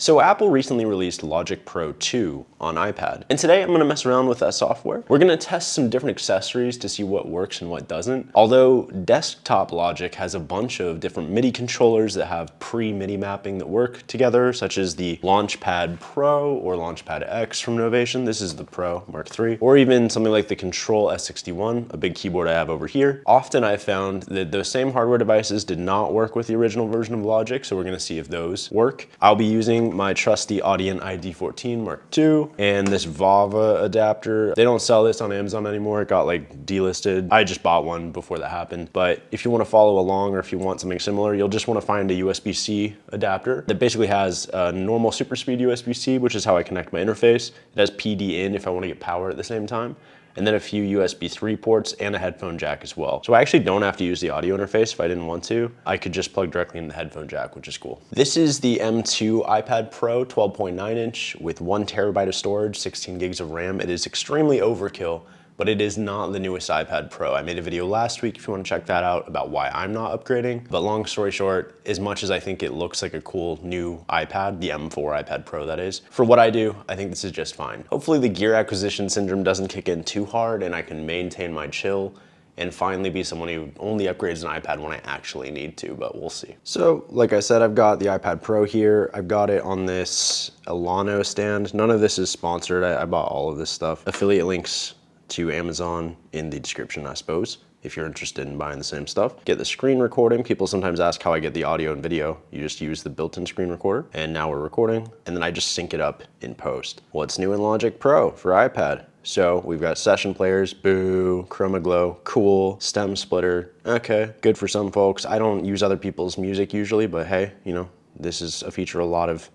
So Apple recently released Logic Pro 2 on iPad, and today I'm going to mess around with that software. We're going to test some different accessories to see what works and what doesn't. Although desktop Logic has a bunch of different MIDI controllers that have pre-MIDI mapping that work together, such as the Launchpad Pro or Launchpad X from Novation. This is the Pro Mark III, or even something like the Control S61, a big keyboard I have over here. Often I found that those same hardware devices did not work with the original version of Logic, so we're going to see if those work. I'll be using my trusty Audient ID14 Mark II and this Vava adapter. They don't sell this on Amazon anymore. It got like delisted. I just bought one before that happened. But if you want to follow along or if you want something similar, you'll just want to find a USB-C adapter that basically has a normal super speed USB-C, which is how I connect my interface. It has PD in if I want to get power at the same time, and then a few USB 3 ports and a headphone jack as well. So I actually don't have to use the audio interface if I didn't want to. I could just plug directly in the headphone jack, which is cool. This is the M2 iPad Pro 12.9 inch with 1 terabyte of storage, 16 gigs of RAM. It is extremely overkill, but it is not the newest iPad Pro. I made a video last week if you want to check that out about why I'm not upgrading. But long story short, as much as I think it looks like a cool new iPad, the M4 iPad Pro that is, for what I do, I think this is just fine. Hopefully the gear acquisition syndrome doesn't kick in too hard and I can maintain my chill and finally be someone who only upgrades an iPad when I actually need to, but we'll see. So, like I said, I've got the iPad Pro here. I've got it on this Elano stand. None of this is sponsored. I bought all of this stuff. Affiliate links to Amazon in the description, I suppose, if you're interested in buying the same stuff. Get the screen recording. People sometimes ask how I get the audio and video. You just use the built-in screen recorder, and now we're recording, and then I just sync it up in post. What's new in Logic Pro for iPad? So we've got session players, boo, chroma glow, cool, stem splitter. Okay, good for some folks. I don't use other people's music usually, but hey, you know, this is a feature a lot of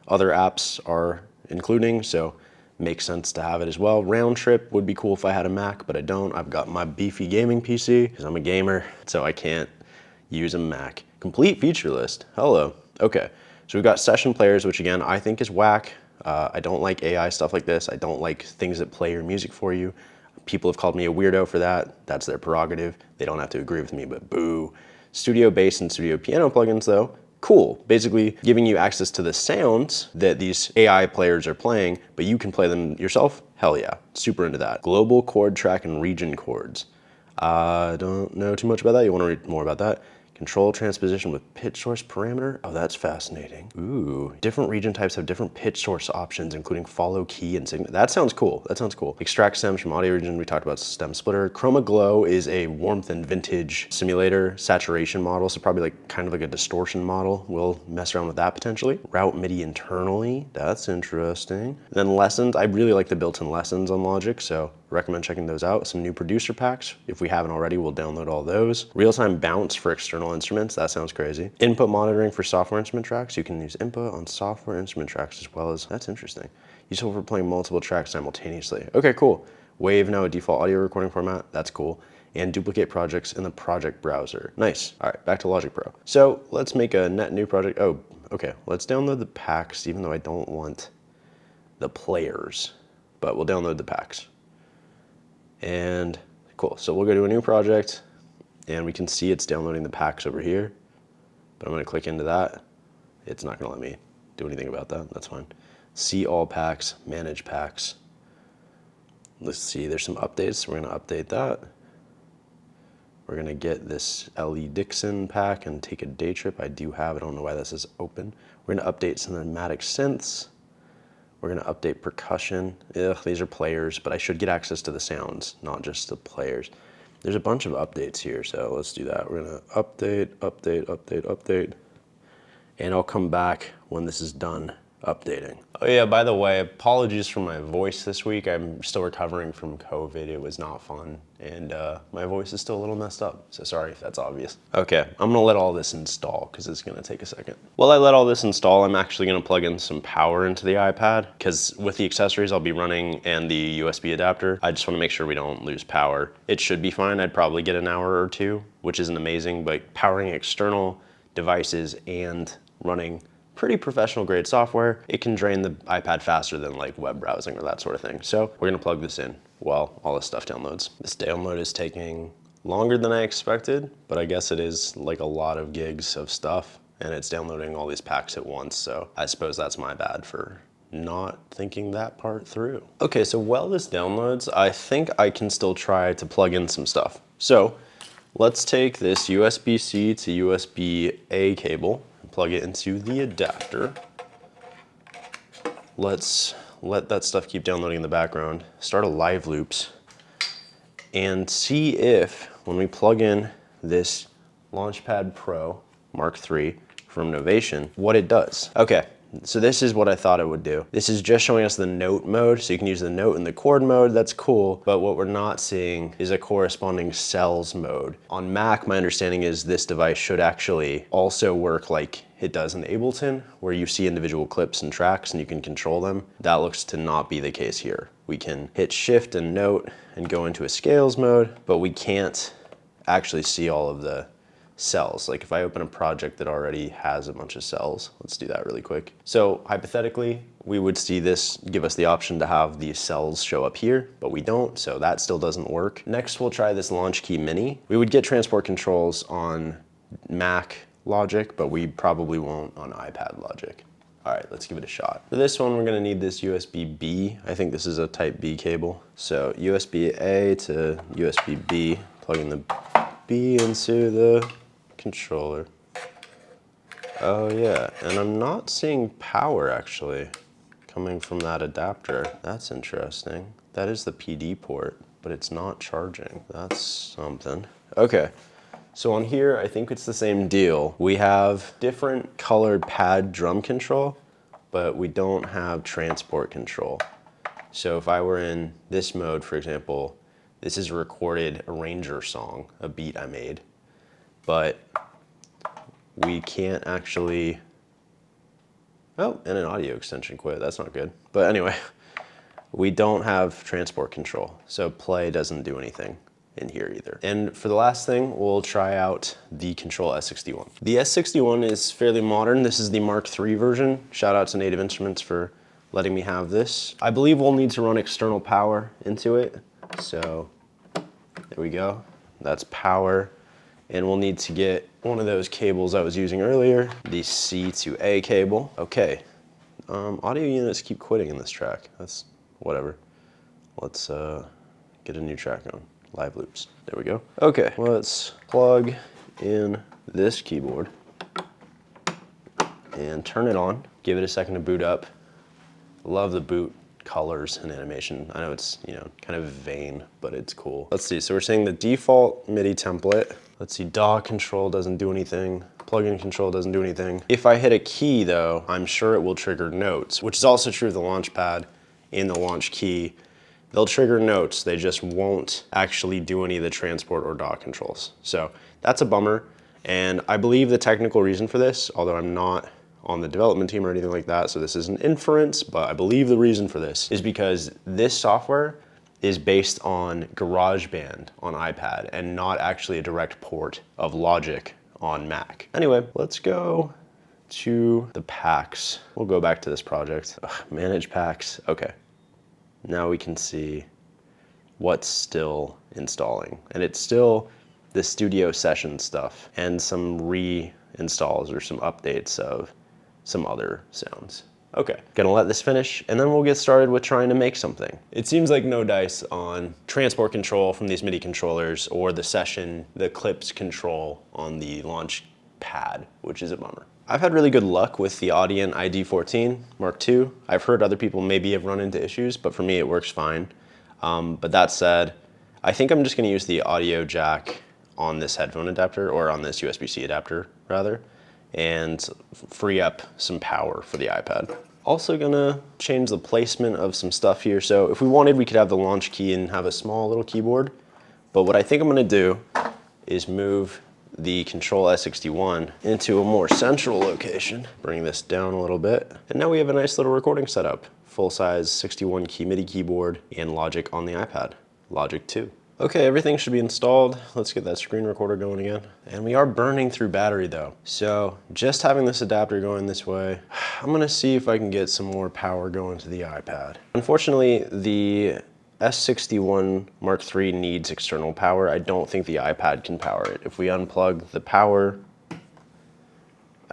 other apps are including, so makes sense to have it as well. Round trip would be cool if I had a Mac, but I don't. I've got my beefy gaming PC because I'm a gamer, so I can't use a Mac. Complete feature list, hello. Okay, so we've got session players, which again, I think is whack. I don't like AI stuff like this. I don't like things that play your music for you. People have called me a weirdo for that. That's their prerogative. They don't have to agree with me, but boo. Studio bass and studio piano plugins though, cool. Basically giving you access to the sounds that these AI players are playing, but you can play them yourself. Hell yeah, super into that. Global chord track and region chords. I don't know too much about that. You want to read more about that? Control transposition with pitch source parameter. Oh, that's fascinating. Ooh, different region types have different pitch source options, including follow key and signal. That sounds cool, that sounds cool. Extract stems from audio region, we talked about stem splitter. Chroma glow is a warmth and vintage simulator saturation model, so probably like kind of like a distortion model. We'll mess around with that potentially. Route MIDI internally, that's interesting. And then lessons, I really like the built-in lessons on Logic, so recommend checking those out. Some new producer packs. If we haven't already, we'll download all those. Real-time bounce for external instruments. That sounds crazy. Input monitoring for software instrument tracks. You can use input on software instrument tracks as well as, that's interesting. Useful for playing multiple tracks simultaneously. Okay, cool. Wave now a default audio recording format. That's cool. And duplicate projects in the project browser. Nice. All right, back to Logic Pro. So let's make a net new project. Oh, okay. Let's download the packs, even though I don't want the players, but we'll download the packs. And cool, so we'll go to a new project and we can see it's downloading the packs over here, but I'm gonna click into that. It's not gonna let me do anything about that, that's fine. See all packs, manage packs. Let's see, there's some updates, we're gonna update that. We're gonna get this L.E. Dixon pack and take a day trip. I do have, I don't know why this is open. We're gonna update cinematic synths. We're gonna update percussion. Ugh, these are players, but I should get access to the sounds, not just the players. There's a bunch of updates here, so let's do that. We're gonna update, update, update, update, and I'll come back when this is done updating. Oh yeah, by the way, apologies for my voice this week. I'm still recovering from COVID. It was not fun, and my voice is still a little messed up, so sorry if that's obvious. Okay, I'm gonna let all this install because it's gonna take a second. While I let all this install, I'm actually gonna plug in some power into the iPad because with the accessories I'll be running and the USB adapter, I just wanna make sure we don't lose power. It should be fine. I'd probably get an hour or two, which isn't amazing, but powering external devices and running pretty professional grade software, it can drain the iPad faster than like web browsing or that sort of thing. So we're gonna plug this in while all this stuff downloads. This download is taking longer than I expected, but I guess it is like a lot of gigs of stuff. and it's downloading all these packs at once. So I suppose that's my bad for not thinking that part through. Okay, so while this downloads, I think I can still try to plug in some stuff. So let's take this USB-C to USB-A cable and plug it into the adapter. Let's let that stuff keep downloading in the background, start a live loops, and see if when we plug in this Launchpad Pro Mark III from Novation, what it does. Okay, so this is what I thought it would do. This is just showing us the note mode, so you can use the note and the chord mode, that's cool, but what we're not seeing is a corresponding cells mode. On Mac, my understanding is this device should actually also work like it does in Ableton, where you see individual clips and tracks and you can control them. That looks to not be the case here. We can hit Shift and Note and go into a scales mode, but we can't actually see all of the cells. Like if I open a project that already has a bunch of cells, let's do that really quick. So hypothetically, we would see this give us the option to have these cells show up here, but we don't, so that still doesn't work. Next, we'll try this Launch Key Mini. We would get transport controls on Mac Logic, but we probably won't on iPad Logic. All right, let's give it a shot. For this one, we're gonna need this USB-B. I think this is a type B cable. So USB-A to USB-B, plugging the B into the controller. Oh yeah, and I'm not seeing power actually coming from that adapter. That's interesting. That is the PD port, but it's not charging. That's something. Okay, so on here, I think it's the same deal. We have different colored pad drum control, but we don't have transport control. So if I were in this mode, for example, this is a recorded arranger song, a beat I made, but we can't actually, oh, and an audio extension quit, that's not good. But anyway, we don't have transport control, so play doesn't do anything in here either. And for the last thing, we'll try out the Control S61. The S61 is fairly modern. This is the Mark III version. Shout out to Native Instruments for letting me have this. I believe we'll need to run external power into it. So there we go, that's power. And we'll need to get one of those cables I was using earlier, the C to A cable. Okay, audio units keep quitting in this track. That's whatever. Let's get a new track on, live loops. There we go. Okay, let's plug in this keyboard and turn it on. Give it a second to boot up. Love the boot colors and animation. I know it's, you know, kind of vain, but it's cool. Let's see, so we're saying the default MIDI template. Let's see, DAW control doesn't do anything. Plugin control doesn't do anything. If I hit a key though, I'm sure it will trigger notes, which is also true of the Launchpad in the Launch Key. They'll trigger notes, they just won't actually do any of the transport or DAW controls. So that's a bummer. And I believe the technical reason for this, although I'm not on the development team or anything like that, so this is an inference, but I believe the reason for this is because this software is based on GarageBand on iPad and not actually a direct port of Logic on Mac. Anyway, let's go to the packs. We'll go back to this project. Ugh, manage packs, okay. Now we can see what's still installing. And it's still the studio session stuff and some reinstalls or some updates of some other sounds. Okay, gonna let this finish and then we'll get started with trying to make something. It seems like no dice on transport control from these MIDI controllers or the session, the clips control on the Launch Pad, which is a bummer. I've had really good luck with the Audient ID14 Mark II. I've heard other people maybe have run into issues, but for me it works fine. But that said, I think I'm just gonna use the audio jack on this headphone adapter, or on this USB-C adapter rather, and free up some power for the iPad. Also gonna change the placement of some stuff here. So if we wanted, we could have the launch key and have a small little keyboard. But what I think I'm gonna do is move the Control S61 into a more central location. Bring this down a little bit. And now we have a nice little recording setup. Full-size 61 key MIDI keyboard and Logic on the iPad. Logic 2. Okay, everything should be installed. Let's get that screen recorder going again. And we are burning through battery though. So just having this adapter going this way, I'm gonna see if I can get some more power going to the iPad. Unfortunately, the S61 Mark III needs external power. I don't think the iPad can power it. If we unplug the power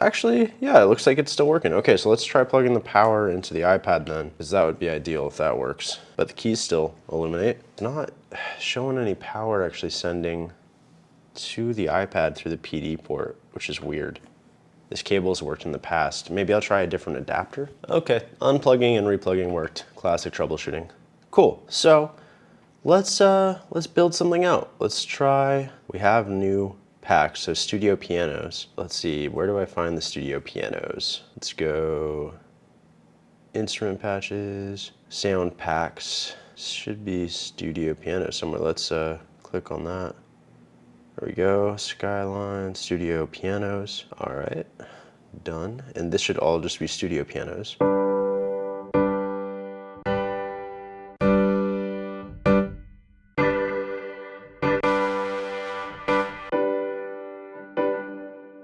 Actually, yeah, it looks like it's still working. Okay, so let's try plugging the power into the iPad then, because that would be ideal if that works. But the keys still illuminate. Not showing any power actually sending to the iPad through the PD port, which is weird. This cable's worked in the past. Maybe I'll try a different adapter. Okay, unplugging and replugging worked. Classic troubleshooting. Cool, so let's build something out. Let's try, we have new packs, so studio pianos. Let's see, where do I find the studio pianos? Let's go instrument patches, sound packs. Should be studio piano somewhere. Let's click on that. There we go, Skyline, studio pianos. All right, done. And this should all just be studio pianos.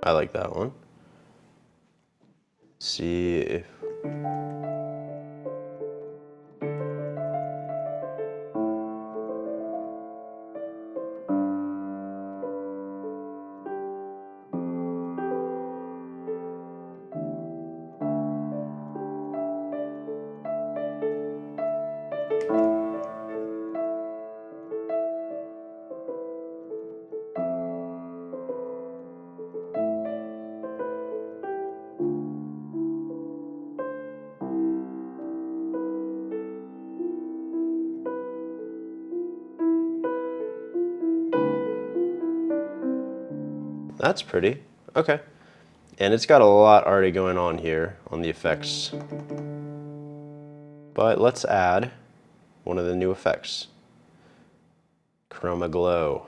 I like that one. See if, that's pretty. Okay. And it's got a lot already going on here on the effects. But let's add one of the new effects. Chroma Glow.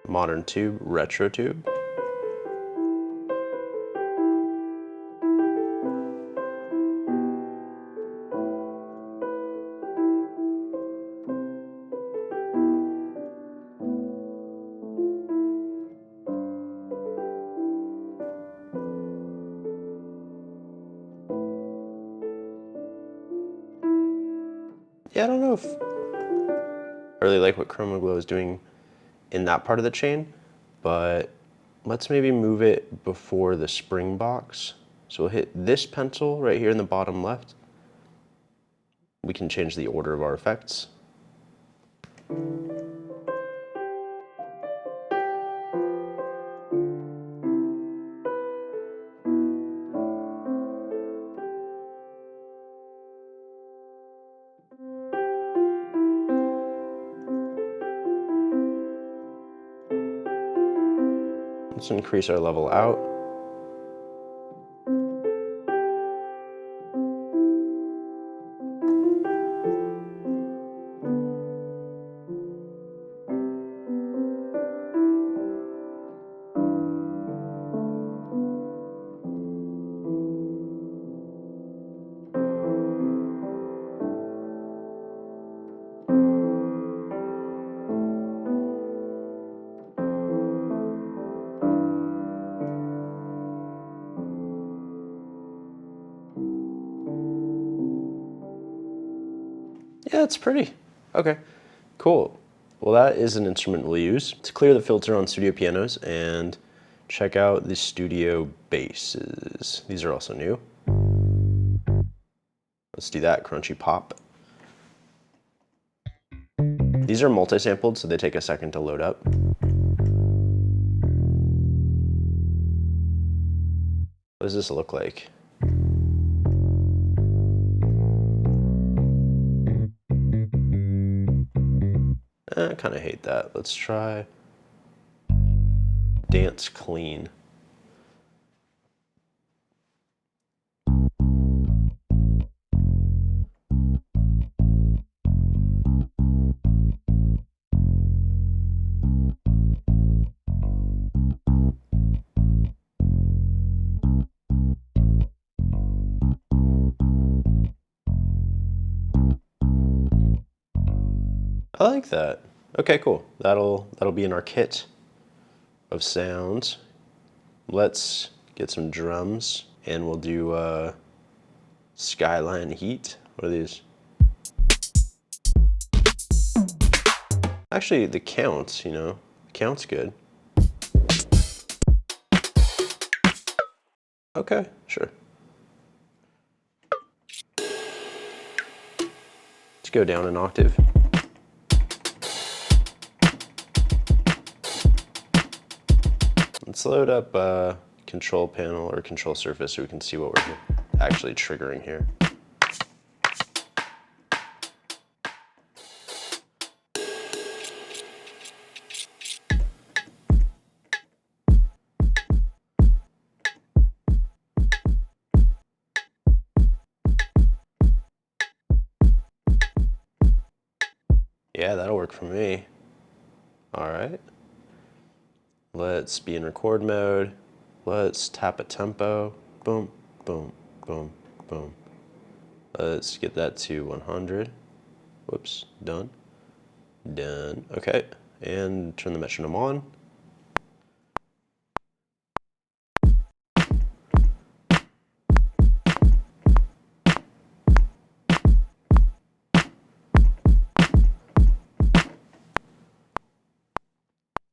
Modern tube, retro tube. Yeah, I don't know if I really like what Chroma Glow is doing in that part of the chain, but let's maybe move it before the spring box. So we'll hit this pencil right here in the bottom left. We can change the order of our effects. Let's increase our level out. Yeah, it's pretty. Okay, cool. Well, that is an instrument we'll use to clear the filter on studio pianos and check out the studio basses. These are also new. Let's do that, crunchy pop. These are multi-sampled, so they take a second to load up. What does this look like? I kind of hate that. Let's try dance clean. I like that. Okay, cool. That'll be in our kit of sounds. Let's get some drums, and we'll do Skyline Heat. What are these? Actually, the counts, you know, count's good. Okay, sure. Let's go down an octave. Let's load up control panel or control surface so we can see what we're actually triggering here. Yeah, that'll work for me. All right. Let's be in record mode. Let's tap a tempo. Boom, boom, boom, boom. Let's get that to 100. Whoops, done. Done. Okay, and turn the metronome on.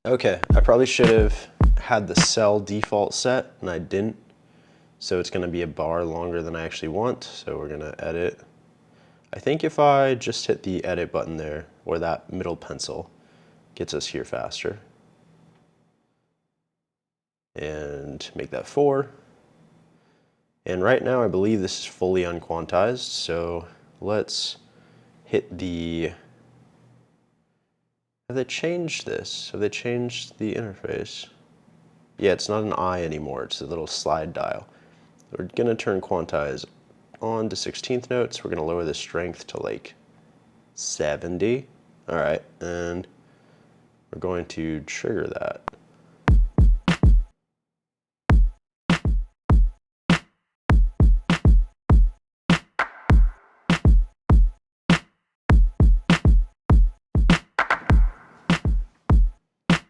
Okay, I probably should have had the cell default set, and I didn't. So it's gonna be a bar longer than I actually want, so we're gonna edit. I think if I just hit the edit button there, or that middle pencil, gets us here faster. And make that 4. And right now I believe this is fully unquantized, so let's hit the... Have they changed this? Have they changed the interface? Yeah, it's not an I anymore, it's a little slide dial. We're gonna turn quantize on to 16th notes. We're gonna lower the strength to like 70. All right, and we're going to trigger that.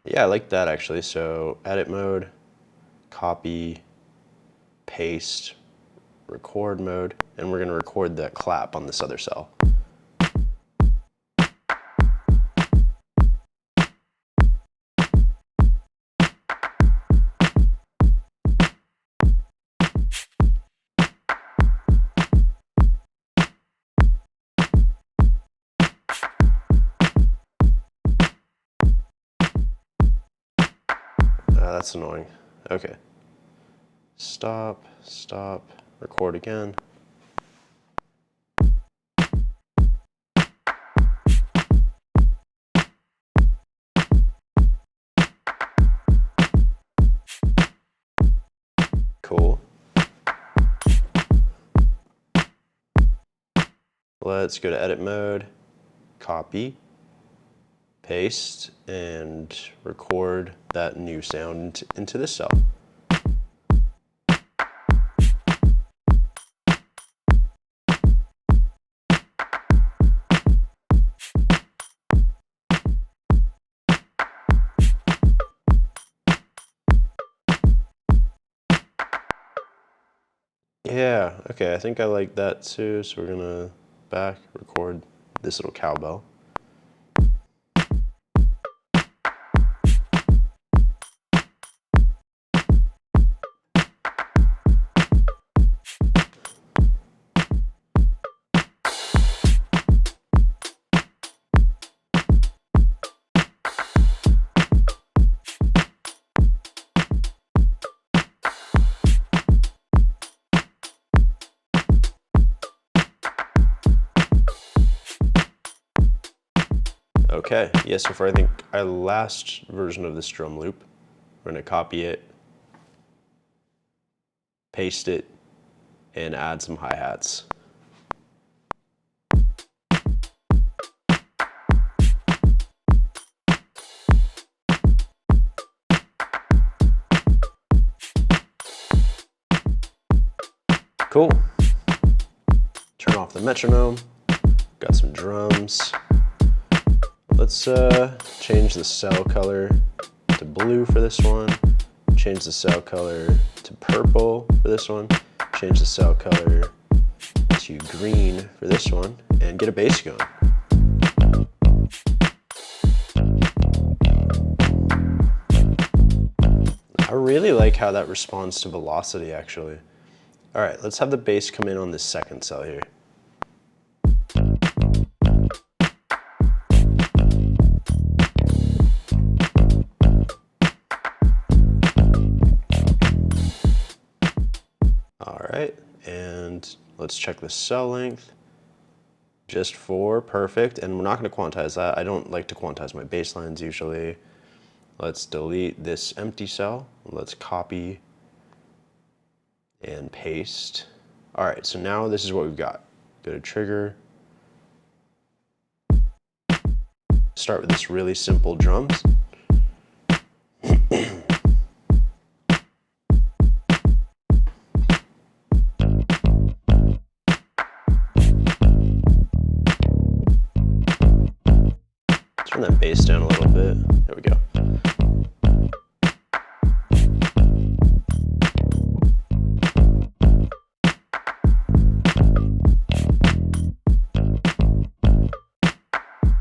Yeah, I like that actually. So edit mode, copy, paste, record mode, and we're gonna record that clap on this other cell. That's annoying. Okay. Stop, stop, record again. Cool. Let's go to edit mode, copy, paste, and record that new sound into this cell. Yeah, okay, I think I like that too, so we're gonna back record this little cowbell. Okay, yeah, so for I think our last version of this drum loop, we're gonna copy it, paste it, and add some hi-hats. Cool. Turn off the metronome, got some drums. Let's change the cell color to blue for this one. Change the cell color to purple for this one, change the cell color to green for this one, and get a bass going. I really like how that responds to velocity, actually. All right, let's have the bass come in on this second cell here. All right, and let's check the cell length. Just 4, perfect. And we're not going to quantize that. I don't like to quantize my bass lines usually. Let's delete this empty cell. Let's copy and paste. All right, so now this is what we've got. Go to trigger. Start with this really simple drums. Turn that bass down a little bit. There we go.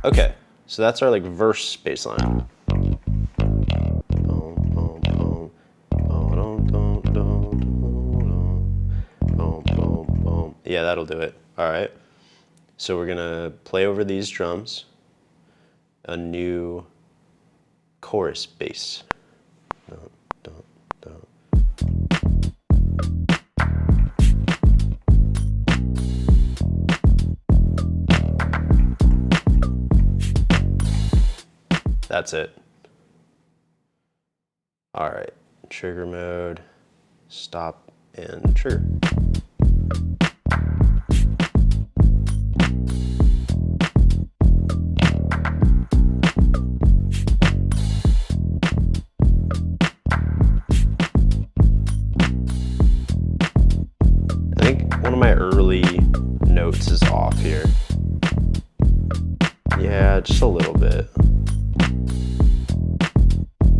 Okay, so that's our like verse bass line. Yeah, that'll do it. All right. So we're gonna play over these drums a new chorus bass. That's it. All right, trigger mode, stop and trigger. I think one of my early notes is off here. Yeah, just a little bit.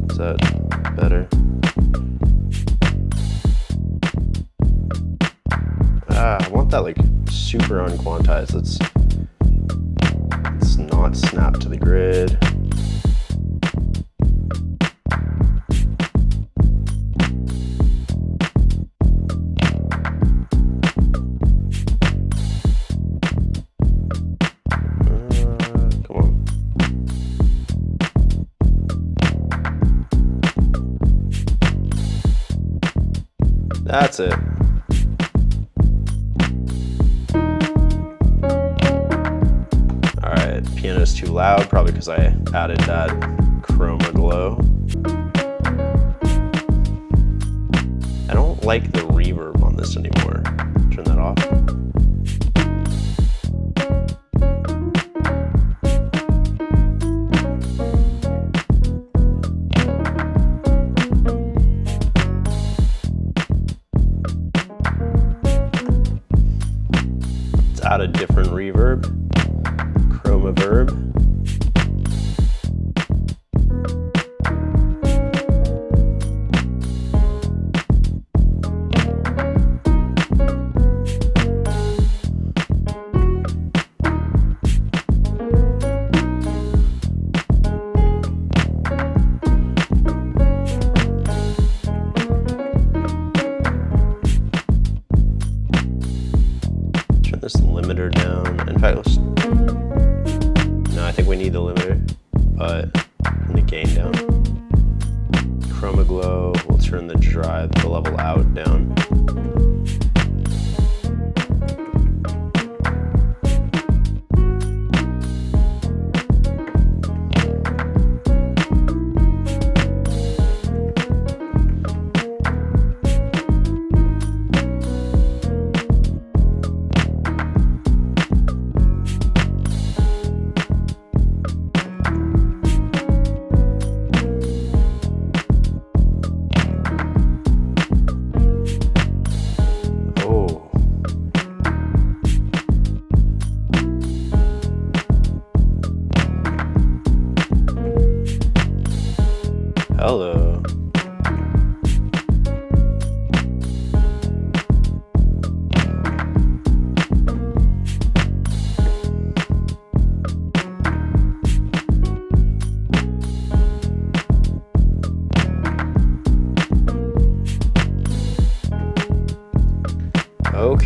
Is that better? I want that like super unquantized. Let's not snap to the grid. Come on. That's it. Alright, piano's too loud, probably because I added that chroma glow. I don't like the reverb on this anymore. Turn that off. Add a different reverb, chroma verb. This limiter down. In fact, no, I think we need the limiter, but turn the gain down. Chroma glow, we'll turn the level out down.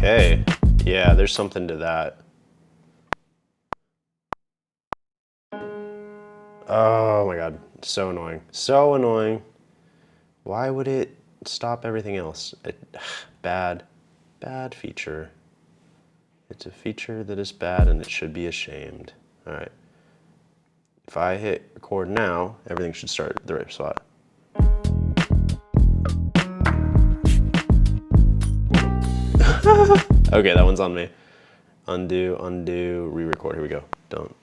Okay. Yeah, there's something to that. Oh my God, so annoying. So annoying. Why would it stop everything else? Bad feature. It's a feature that is bad and it should be ashamed. All right. If I hit record now, everything should start at the right spot. Okay, that one's on me. Undo, re-record. Here we go. Don't.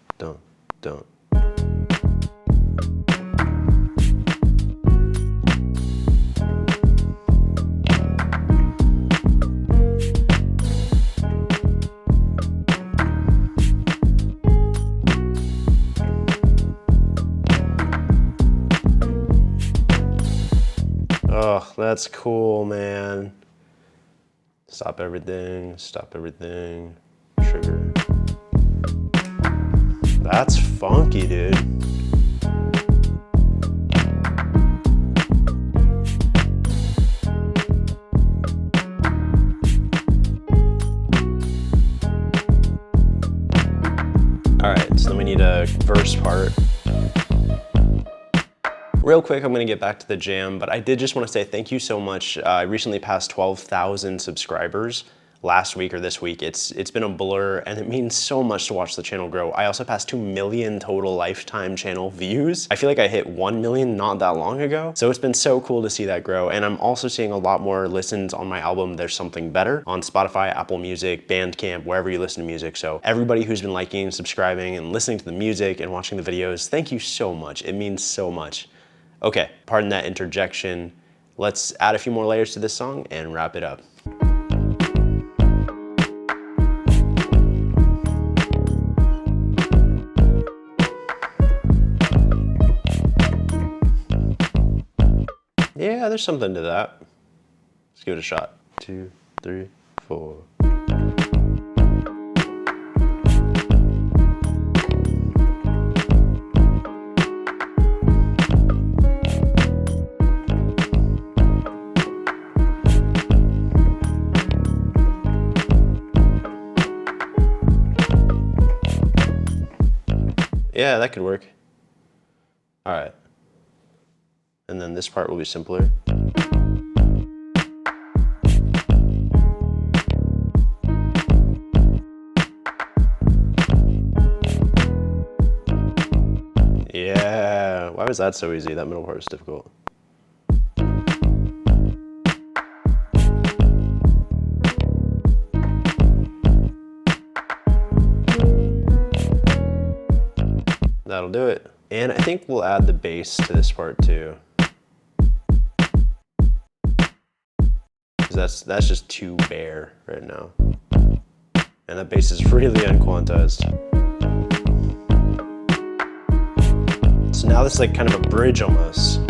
Oh, that's cool, man. Stop everything, trigger. That's funky, dude. All right, so then we need a verse part. Real quick, I'm gonna get back to the jam, but I did just wanna say thank you so much. I recently passed 12,000 subscribers last week or this week. It's been a blur and it means so much to watch the channel grow. I also passed 2 million total lifetime channel views. I feel like I hit 1 million not that long ago. So it's been so cool to see that grow. And I'm also seeing a lot more listens on my album, There's Something Better, on Spotify, Apple Music, Bandcamp, wherever you listen to music. So everybody who's been liking, subscribing, and listening to the music and watching the videos, thank you so much. It means so much. Okay, pardon that interjection. Let's add a few more layers to this song and wrap it up. Yeah, there's something to that. Let's give it a shot. 2, 3, 4. Yeah, that could work. All right. And then this part will be simpler. Yeah, why was that so easy? That middle part was difficult. That'll do it. And I think we'll add the bass to this part too. Because that's just too bare right now. And that bass is really unquantized. So now this is like kind of a bridge almost.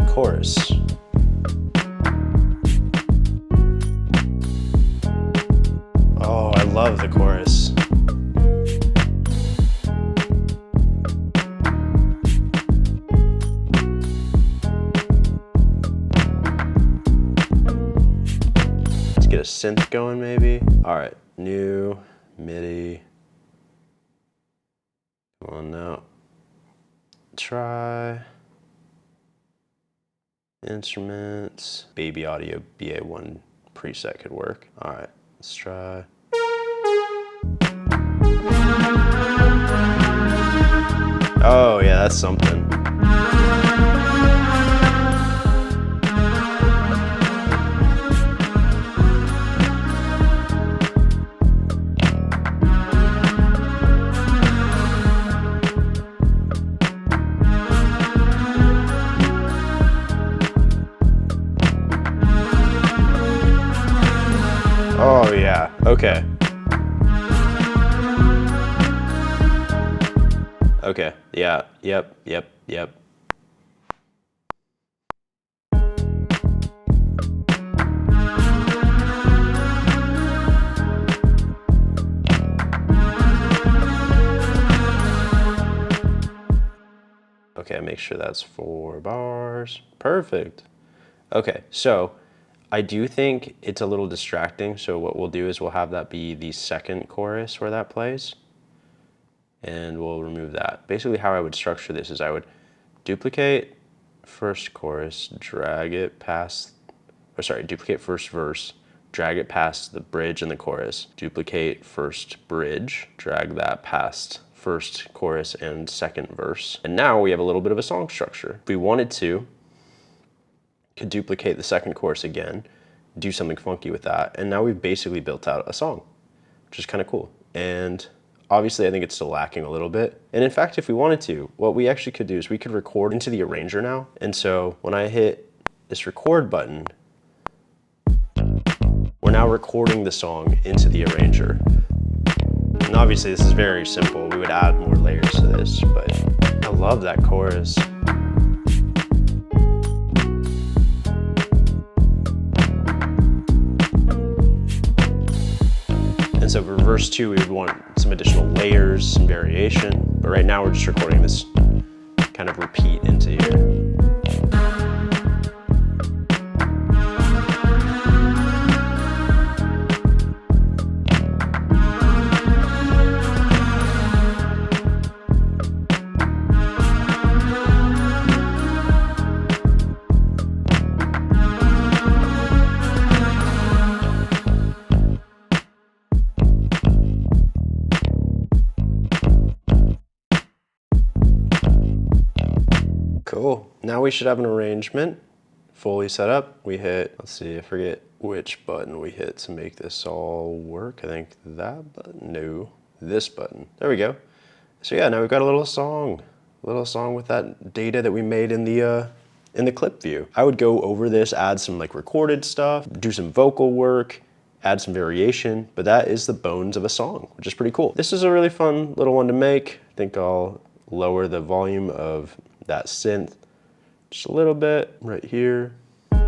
Chorus. Oh, I love the chorus. Let's get a synth going maybe. All right, new Midi. Come on now. Try. Instruments, Baby Audio BA1 preset could work. All right, let's try. Oh yeah, that's something. Oh yeah, okay. Okay, yeah, yep. Okay, make sure that's 4 bars. Perfect. Okay, so I do think it's a little distracting, so what we'll do is we'll have that be the second chorus where that plays, and we'll remove that. Basically how I would structure this is I would duplicate first chorus, drag it past, or sorry, duplicate first verse, drag it past the bridge and the chorus, duplicate first bridge, drag that past first chorus and second verse. And now we have a little bit of a song structure. If we wanted to, could duplicate the second chorus again, do something funky with that, and now we've basically built out a song, which is kind of cool. And obviously I think it's still lacking a little bit. And in fact, if we wanted to, what we actually could do is we could record into the arranger now. And so when I hit this record button, we're now recording the song into the arranger. And obviously this is very simple. We would add more layers to this, but I love that chorus. And so for verse 2, we would want some additional layers, some variation. But right now we're just recording this kind of repeat into here. Cool. Now we should have an arrangement fully set up. We hit, let's see, I forget which button we hit to make this all work. I think that button, no, this button. There we go. So yeah, now we've got a little song with that data that we made in the clip view. I would go over this, add some like recorded stuff, do some vocal work, add some variation, but that is the bones of a song, which is pretty cool. This is a really fun little one to make. I think I'll lower the volume of that synth just a little bit right here. I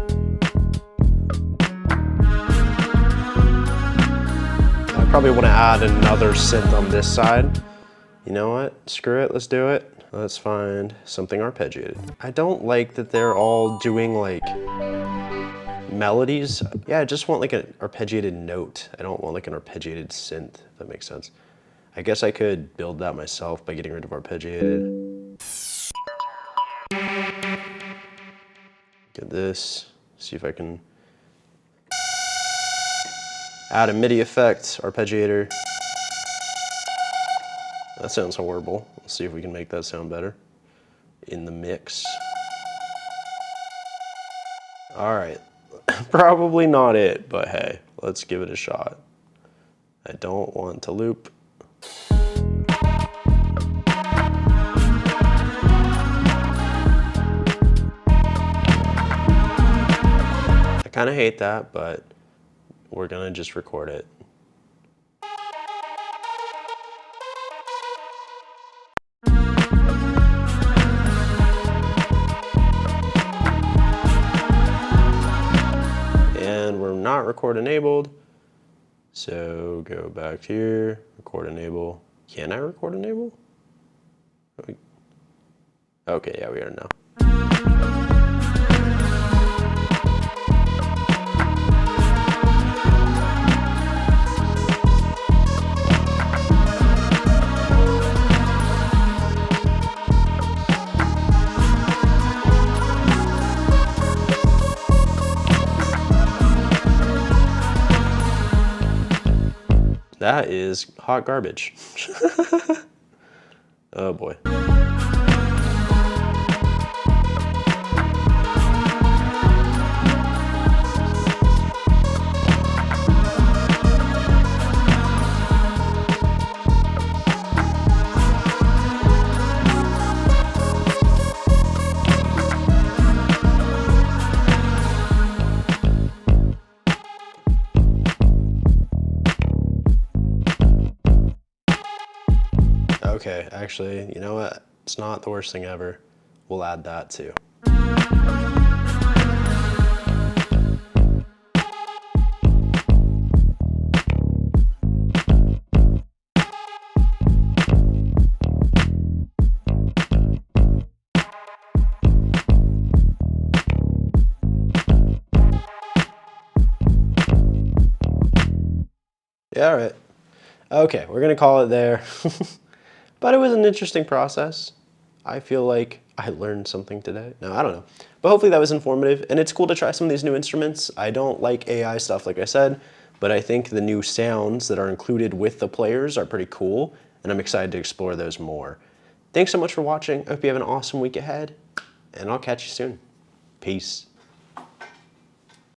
probably want to add another synth on this side. You know what? Screw it, let's do it. Let's find something arpeggiated. I don't like that they're all doing like melodies. Yeah, I just want like an arpeggiated note. I don't want like an arpeggiated synth, if that makes sense. I guess I could build that myself by getting rid of arpeggiated. Get this, see if I can add a Midi effect, arpeggiator. That sounds horrible. Let's see if we can make that sound better in the mix. All right, probably not it, but hey, let's give it a shot. I don't want to loop. I kind of hate that, but we're gonna just record it. And we're not record enabled, so go back here, record enable. Can I record enable? Okay, yeah, we are now. That is hot garbage. Oh boy. Okay, actually, you know what? It's not the worst thing ever. We'll add that too. Yeah, all right. Okay, we're gonna call it there. But it was an interesting process. I feel like I learned something today. No, I don't know. But hopefully that was informative, and it's cool to try some of these new instruments. I don't like AI stuff, like I said, but I think the new sounds that are included with the players are pretty cool, and I'm excited to explore those more. Thanks so much for watching. I hope you have an awesome week ahead, and I'll catch you soon. Peace.